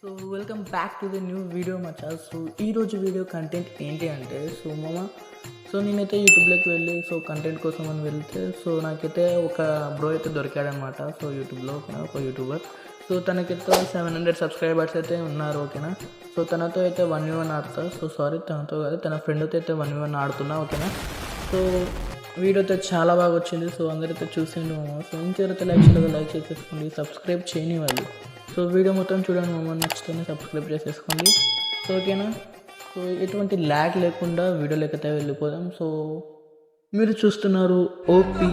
So welcome back to the new video Maccha. So ఈరోజు video content ఏంటి అంటే నేనైతే యూట్యూబ్లోకి వెళ్ళి కంటెంట్ కోసం అని వెళ్తే నాకైతే ఒక బ్రో అయితే దొరికాడనమాట. యూట్యూబ్లో ఒక యూట్యూబర్. తనకైతే 700 సబ్స్క్రైబర్స్ అయితే ఉన్నారు. ఓకేనా. తనతో అయితే 1v1 ఆడుతా. తనతో కాదు, తన ఫ్రెండ్తో అయితే 1v1 ఆడుతున్నా. ఓకేనా. వీడియో అయితే చాలా బాగా వచ్చింది. అందరైతే చూసిండు. ఇంకెవరైతే లైక్ చేసేసుకోండి, సబ్స్క్రైబ్ చేయని వాళ్ళు. వీడియో మొత్తం చూడండి. మమ్మల్ని నచ్చితేనే సబ్స్క్రైబ్ చేసేసుకోండి. ఓకేనా. ఎటువంటి ల్యాగ్ లేకుండా వీడియోలోకి అయితే వెళ్ళిపోదాం. మీరు చూస్తున్నారు ఓపీ.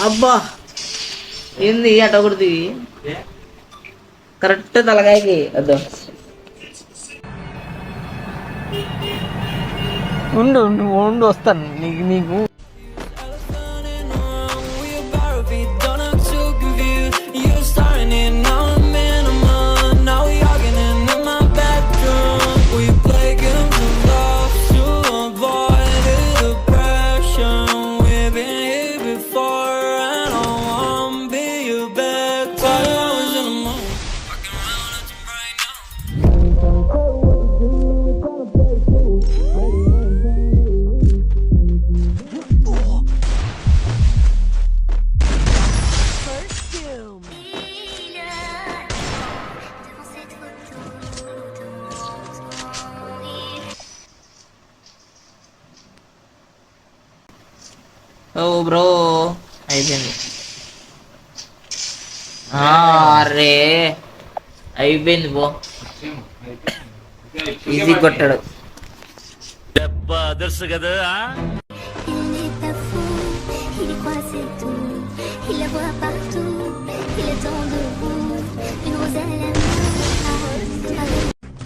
అబ్బా ఏంది అట ఒకటి కరెక్ట్ తలకాయకి అద్దా. ఉండు ఉండు వస్తాను నీకు ఓ బ్రో అయిపోయింది. అరే అయిపోయింది బో, ఈజీ కొట్టాడు. అదర్స్ కదా.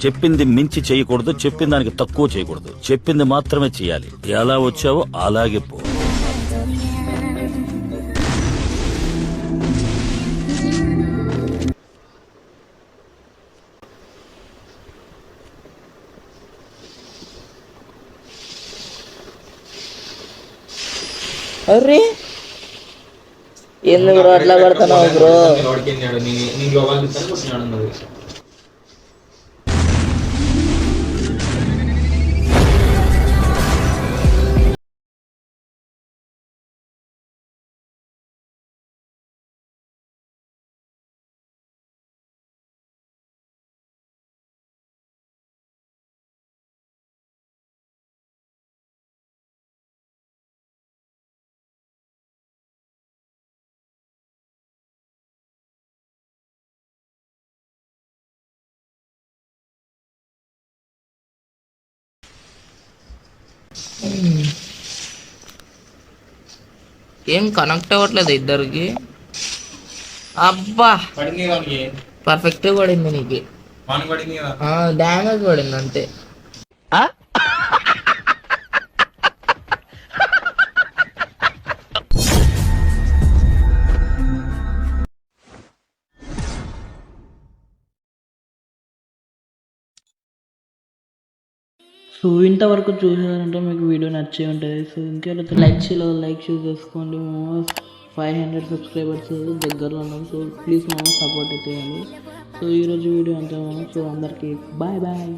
చెప్పింది మించి చేయకూడదు, చెప్పింది దానికి తక్కువ చేయకూడదు, చెప్పింది మాత్రమే చేయాలి. ఎలా వచ్చావో అలాగే పో. అరే ఎందుకు బ్రో అట్లా పడుతున్నావు బ్రో? ఏం కనెక్ట్ అవ్వట్లేదు ఇద్దరికి. అబ్బా పర్ఫెక్ట్ పడింది నీకు. డ్యామేజ్ పడింది అంతే. ఇంతవరకు చూసారంటే మీకు వీడియో నచ్చే ఉంటుంది. ఇంకెవరైతే లైక్ చేసుకోండి. 500 సబ్స్క్రైబర్స్ దగ్గరలో ఉన్నారు. ప్లీజ్ సపోర్ట్ అయితే చేయండి. ఈరోజు వీడియో అంతే. అందరికీ బాయ్ బాయ్.